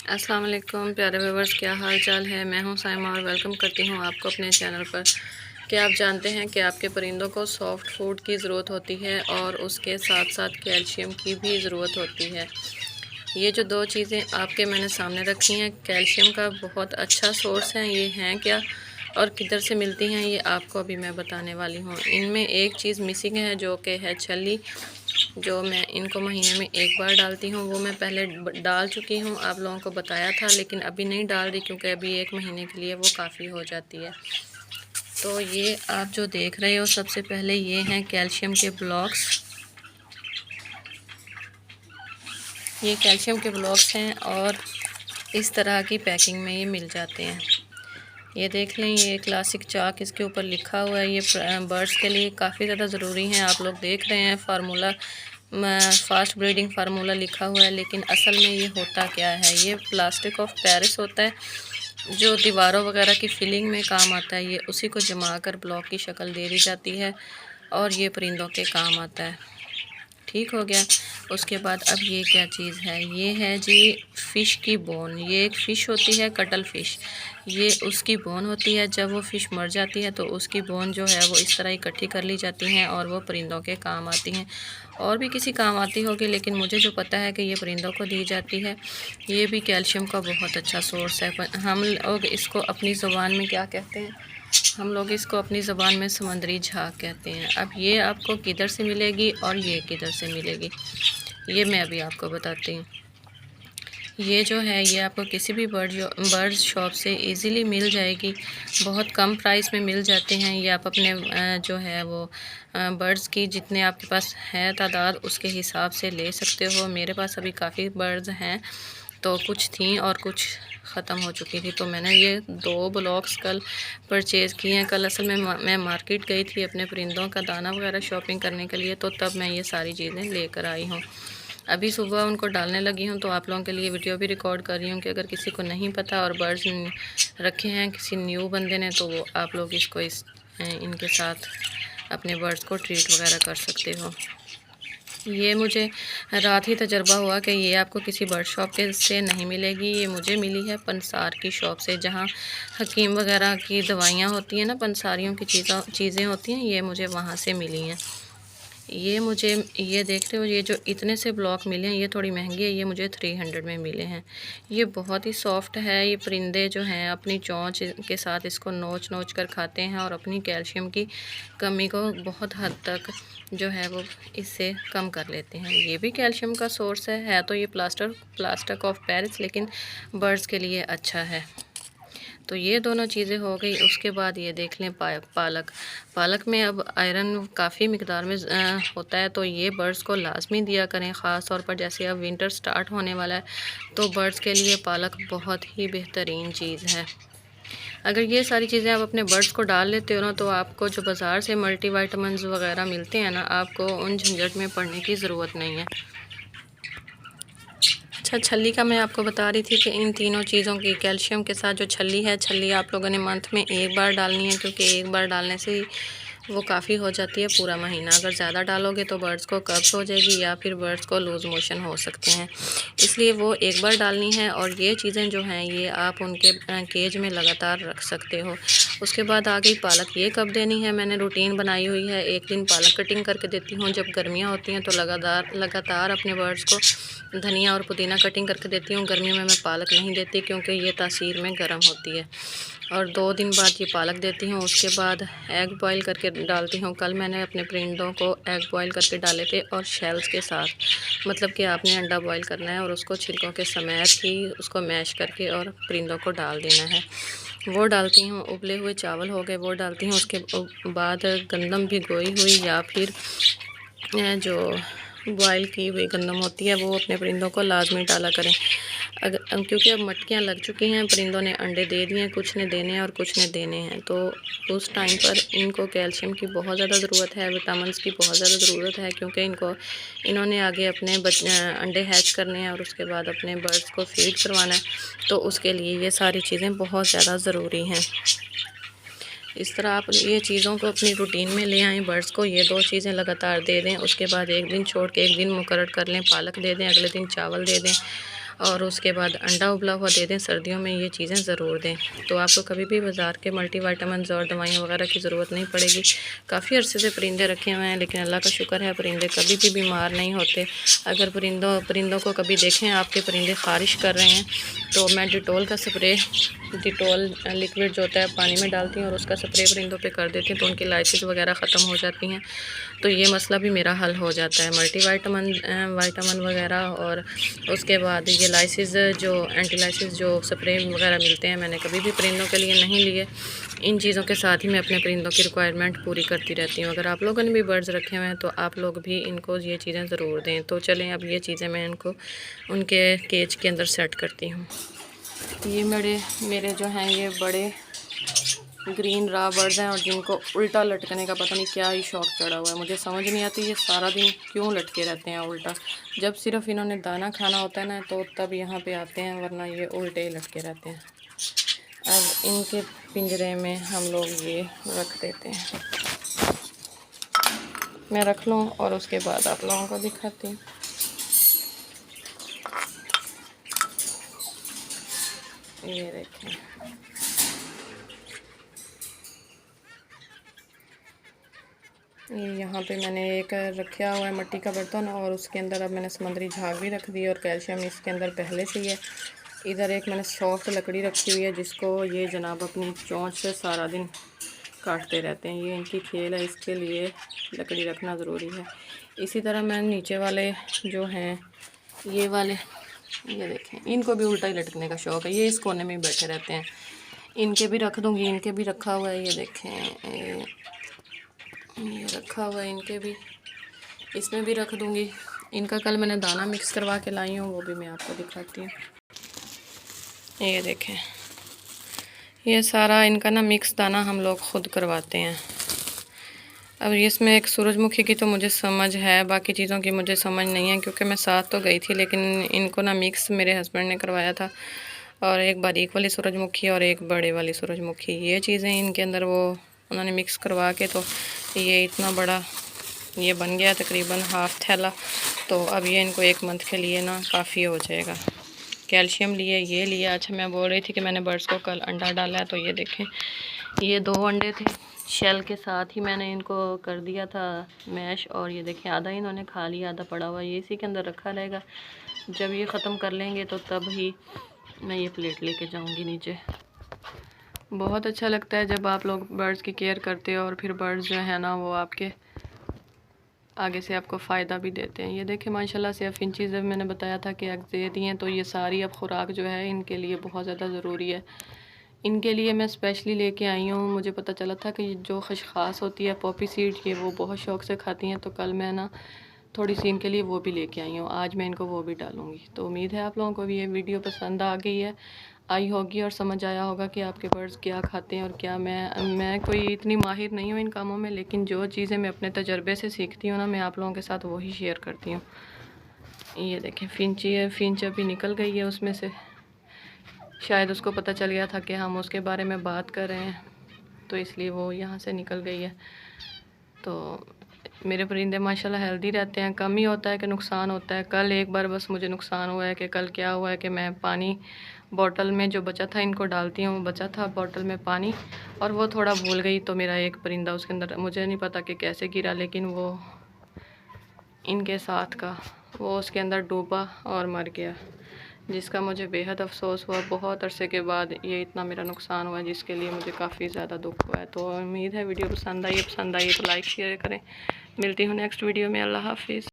अस्सलाम वालेकुम प्यारे व्यूवर्स, क्या हाल चाल है। मैं हूं साइमा और वेलकम करती हूं आपको अपने चैनल पर। क्या आप जानते हैं कि आपके परिंदों को सॉफ्ट फूड की ज़रूरत होती है और उसके साथ साथ कैल्शियम की भी ज़रूरत होती है। ये जो दो चीज़ें आपके मैंने सामने रखी हैं, कैल्शियम का बहुत अच्छा सोर्स है। ये हैं क्या और किधर से मिलती हैं, ये आपको अभी मैं बताने वाली हूँ। इनमें एक चीज़ मिसिंग है जो कि है छली, जो मैं इनको महीने में एक बार डालती हूँ। वो मैं पहले डाल चुकी हूँ, आप लोगों को बताया था, लेकिन अभी नहीं डाल रही क्योंकि अभी एक महीने के लिए वो काफ़ी हो जाती है। तो ये आप जो देख रहे हो, सबसे पहले ये हैं कैल्शियम के ब्लॉक्स। ये कैल्शियम के ब्लॉक्स हैं और इस तरह की पैकिंग में ये मिल जाते हैं। ये देख लें, ये क्लासिक चाक इसके ऊपर लिखा हुआ है। ये बर्ड्स के लिए काफ़ी ज़्यादा ज़रूरी हैं। आप लोग देख रहे हैं फार्मूला, फास्ट ब्रीडिंग फार्मूला लिखा हुआ है, लेकिन असल में ये होता क्या है। ये प्लास्टिक ऑफ पेरिस होता है जो दीवारों वगैरह की फिलिंग में काम आता है। ये उसी को जमा कर ब्लॉक की शक्ल दे दी जाती है और ये परिंदों के काम आता है। ठीक हो गया। उसके बाद अब ये क्या चीज़ है, ये है जी फ़िश की बोन। ये एक फ़िश होती है, कटल फ़िश, ये उसकी बोन होती है। जब वो फ़िश मर जाती है तो उसकी बोन जो है वो इस तरह इकट्ठी कर ली जाती हैं और वो परिंदों के काम आती हैं। और भी किसी काम आती होगी, लेकिन मुझे जो पता है कि ये परिंदों को दी जाती है। ये भी कैल्शियम का बहुत अच्छा सोर्स है। हम लोग इसको अपनी ज़ुबान में क्या कहते हैं, हम लोग इसको अपनी ज़बान में समंदरी झाग कहते हैं। अब ये आपको किधर से मिलेगी और ये किधर से मिलेगी, ये मैं अभी आपको बताती हूँ। ये जो है ये आपको किसी भी बर्ड शॉप से इजीली मिल जाएगी। बहुत कम प्राइस में मिल जाते हैं। ये आप अपने जो है वो बर्ड्स की जितने आपके पास है तादाद, उसके हिसाब से ले सकते हो। मेरे पास अभी काफ़ी बर्ड्स हैं, तो कुछ थी और कुछ ख़त्म हो चुकी थी। तो मैंने ये 2 ब्लॉक्स कल परचेज़ किए हैं। कल असल में मैं मार्केट गई थी अपने परिंदों का दाना वगैरह शॉपिंग करने के लिए, तो तब मैं ये सारी चीज़ें लेकर आई हूँ। अभी सुबह उनको डालने लगी हूँ, तो आप लोगों के लिए वीडियो भी रिकॉर्ड कर रही हूँ कि अगर किसी को नहीं पता और बर्ड्स रखे हैं किसी न्यू बंदे ने, तो वो आप लोग इसको इनके साथ अपने बर्ड्स को ट्रीट वगैरह कर सकते हो। ये मुझे रात ही तजर्बा हुआ कि ये आपको किसी बर्ड शॉप के से नहीं मिलेगी। ये मुझे मिली है पंसार की शॉप से, जहाँ हकीम वगैरह की दवाइयाँ होती हैं ना, पंसारियों की चीज़ें होती हैं, ये मुझे वहाँ से मिली हैं। ये मुझे, ये देख रहे हो, ये जो इतने से ब्लॉक मिले हैं, ये थोड़ी महंगी है। ये मुझे 300 में मिले हैं। ये बहुत ही सॉफ्ट है। ये परिंदे जो हैं अपनी चोंच के साथ इसको नोच नोच कर खाते हैं और अपनी कैल्शियम की कमी को बहुत हद तक जो है वो इससे कम कर लेते हैं। ये भी कैल्शियम का सोर्स है तो ये प्लास्टिक ऑफ पेरिस, लेकिन बर्ड्स के लिए अच्छा है। तो ये दोनों चीज़ें हो गई। उसके बाद ये देख लें पालक में अब आयरन काफ़ी मिकदार में होता है, तो ये बर्ड्स को लाजमी दिया करें। ख़ास तौर पर जैसे अब विंटर स्टार्ट होने वाला है, तो बर्ड्स के लिए पालक बहुत ही बेहतरीन चीज़ है। अगर ये सारी चीज़ें आप अपने बर्ड्स को डाल लेते हो ना, तो आपको जो बाज़ार से मल्टीविटामिन्स वगैरह मिलते हैं ना, आपको उन झंझट में पड़ने की ज़रूरत नहीं है। अच्छा, छल्ली का मैं आपको बता रही थी कि इन तीनों चीज़ों की, कैल्शियम के साथ जो छल्ली है, छल्ली आप लोगों ने मंथ में एक बार डालनी है, क्योंकि एक बार डालने से ही वो काफ़ी हो जाती है पूरा महीना। अगर ज़्यादा डालोगे तो बर्ड्स को कब्ज़ हो जाएगी या फिर बर्ड्स को लूज़ मोशन हो सकते हैं, इसलिए वो एक बार डालनी है। और ये चीज़ें जो हैं ये आप उनके केज में लगातार रख सकते हो। उसके बाद आ गई पालक। ये कब देनी है, मैंने रूटीन बनाई हुई है। एक दिन पालक कटिंग करके देती हूँ, जब गर्मियाँ होती हैं तो लगातार अपने बर्ड्स को धनिया और पुदीना कटिंग करके देती हूँ। गर्मियों में मैं पालक नहीं देती क्योंकि ये तासीर में गर्म होती है। और 2 दिन बाद ये पालक देती हूँ। उसके बाद एग बॉईल करके डालती हूँ। कल मैंने अपने परिंदों को एग बॉईल करके डाले थे और शेल्स के साथ, मतलब कि आपने अंडा बॉईल करना है और उसको छिलकों के समेत ही उसको मैश करके और परिंदों को डाल देना है। वो डालती हूँ। उबले हुए चावल हो गए, वो डालती हूँ। उसके बाद गंदम भिगोई हुई या फिर जो बॉयल की हुई गंदम होती है, वो अपने परिंदों को लाजमी डाला करें। अगर क्योंकि अब मटकियाँ लग चुकी हैं, परिंदों ने अंडे दे दिए हैं, कुछ ने देने हैं और कुछ ने देने हैं, तो उस टाइम पर इनको कैल्शियम की बहुत ज़्यादा ज़रूरत है, विटामिन्स की बहुत ज़्यादा ज़रूरत है, क्योंकि इन्होंने आगे अपने अंडे हैच करने हैं और उसके बाद अपने बर्ड्स को फीड करवाना है, तो उसके लिए ये सारी चीज़ें बहुत ज़्यादा ज़रूरी हैं। इस तरह आप ये चीज़ों को अपनी रूटीन में ले आएँ। बर्ड्स को ये 2 चीज़ें लगातार दे दें। उसके बाद एक दिन छोड़ के एक दिन मुकर्रर कर लें, पालक दे दें, अगले दिन चावल दे दें। और उसके बाद अंडा उबला हुआ दे दें। सर्दियों में ये चीज़ें ज़रूर दें, तो आपको कभी भी बाज़ार के मल्टीविटामिन और दवाइयाँ वगैरह की ज़रूरत नहीं पड़ेगी। काफ़ी अरसे से परिंदे रखे हुए हैं, लेकिन अल्लाह का शुक्र है परिंदे कभी भी बीमार नहीं होते। अगर परिंदों को कभी देखें आपके परिंदे ख़ारिश कर रहे हैं, तो मैं डिटॉल का स्प्रे, डिटॉल लिक्विड जो होता है पानी में डालती हूँ और उसका स्प्रे परिंदों पे कर देती हूँ, तो उनकी लाइसिस वगैरह ख़त्म हो जाती हैं। तो ये मसला भी मेरा हल हो जाता है। विटामिन वगैरह और उसके बाद ये लाइसिस जो एंटी लाइसिस जो स्प्रे वगैरह मिलते हैं, मैंने कभी भी परिंदों के लिए नहीं लिए। इन चीज़ों के साथ ही मैं अपने परिंदों की रिक्वायरमेंट पूरी करती रहती हूँ। अगर आप लोगों ने भी बर्ड्स रखे हुए हैं तो आप लोग भी इनको ये चीज़ें ज़रूर दें। तो चलें, अब ये चीज़ें मैं इनको उनके केज के अंदर सेट करती हूँ। ये मेरे जो हैं ये बड़े ग्रीन रा बर्ड्स हैं, और जिनको उल्टा लटकने का पता नहीं क्या ही शौक़ चढ़ा हुआ है। मुझे समझ नहीं आती ये सारा दिन क्यों लटके रहते हैं उल्टा। जब सिर्फ इन्होंने दाना खाना होता है ना, तो तब यहाँ पे आते हैं, वरना ये उल्टे ही लटके रहते हैं। अब इनके पिंजरे में हम लोग ये रख देते हैं। मैं रख लूँ और उसके बाद आप लोगों को दिखाती हूँ। ये देखें, यहाँ पे मैंने एक रखा हुआ है मिट्टी का बर्तन, और उसके अंदर अब मैंने समुद्री झाग भी रख दी और कैल्शियम इसके अंदर पहले से ही है। इधर एक मैंने सॉफ्ट लकड़ी रखी हुई है, जिसको ये जनाब अपनी चोंच से सारा दिन काटते रहते हैं। ये इनकी खेल है, इसके लिए लकड़ी रखना ज़रूरी है। इसी तरह मैं नीचे वाले जो हैं ये वाले, ये देखें, इनको भी उल्टा ही लटकने का शौक़ है। ये इस कोने में ही बैठे रहते हैं। इनके भी रख दूँगी, इनके भी रखा हुआ है। ये देखें, ये रखा हुआ है, इनके भी, इसमें भी रख दूँगी। इनका कल मैंने दाना मिक्स करवा के लाई हूँ, वो भी मैं आपको दिखाती हूँ। ये देखें, ये सारा इनका ना मिक्स दाना हम लोग ख़ुद करवाते हैं। अब इसमें एक सूरजमुखी की तो मुझे समझ है, बाकी चीज़ों की मुझे समझ नहीं है, क्योंकि मैं साथ तो गई थी, लेकिन इनको ना मिक्स मेरे हस्बैंड ने करवाया था। और एक बारीक वाली सूरजमुखी और एक बड़े वाली सूरजमुखी, ये चीज़ें इनके अंदर वो उन्होंने मिक्स करवा के, तो ये इतना बड़ा ये बन गया, तकरीबन हाफ़ थैला। तो अब ये इनको 1 मंथ के लिए ना काफ़ी हो जाएगा। कैल्शियम लिए, ये लिया। अच्छा, मैं बोल रही थी कि मैंने बर्ड्स को कल अंडा डाला है, तो ये देखें, ये 2 अंडे थे, शेल के साथ ही मैंने इनको कर दिया था मैश, और ये देखें आधा इन्होंने खा लिया, आधा पड़ा हुआ, ये इसी के अंदर रखा रहेगा। जब ये ख़त्म कर लेंगे तो तब ही मैं ये प्लेट लेके जाऊंगी नीचे। बहुत अच्छा लगता है जब आप लोग बर्ड्स की केयर करते हो, और फिर बर्ड्स जो है ना वो आपके आगे से आपको फ़ायदा भी देते हैं। ये देखें माशाल्लाह से फिंचीज़, जब मैंने बताया था कि एग्स देती हैं, तो ये सारी अब खुराक जो है इनके लिए बहुत ज़्यादा ज़रूरी है। इनके लिए मैं स्पेशली लेके आई हूँ। मुझे पता चला था कि जो खशखास होती है, पॉपी सीड, ये वो बहुत शौक़ से खाती हैं, तो कल मैं ना थोड़ी सी इनके लिए वो भी लेके आई हूँ। आज मैं इनको वो भी डालूँगी। तो उम्मीद है आप लोगों को भी ये वीडियो पसंद आ गई है, आई होगी, और समझ आया होगा कि आपके बर्ड्स क्या खाते हैं और क्या। मैं कोई इतनी माहिर नहीं हूँ इन कामों में, लेकिन जो चीज़ें मैं अपने तजर्बे से सीखती हूँ ना, मैं आप लोगों के साथ वही शेयर करती हूँ। ये देखें, फिंची है, फिंच अभी निकल गई है उसमें से, शायद उसको पता चल गया था कि हम उसके बारे में बात कर रहे हैं, तो इसलिए वो यहाँ से निकल गई है। तो मेरे परिंदे माशाल्लाह हेल्दी रहते हैं। कम ही होता है कि नुकसान होता है। कल एक बार बस मुझे नुकसान हुआ है कि कल क्या हुआ है कि मैं पानी बॉटल में जो बचा था, इनको डालती हूँ, बचा था बॉटल में पानी, और वो थोड़ा भूल गई, तो मेरा एक परिंदा उसके अंदर, मुझे नहीं पता कि कैसे गिरा, लेकिन वो इनके साथ का वो उसके अंदर डूबा और मर गया, जिसका मुझे बेहद अफसोस हुआ। बहुत अरसे के बाद ये इतना मेरा नुकसान हुआ, जिसके लिए मुझे काफ़ी ज़्यादा दुख हुआ है। तो उम्मीद है वीडियो पसंद आई तो लाइक शेयर करें। मिलती हूँ नेक्स्ट वीडियो में। अल्लाह हाफिज़।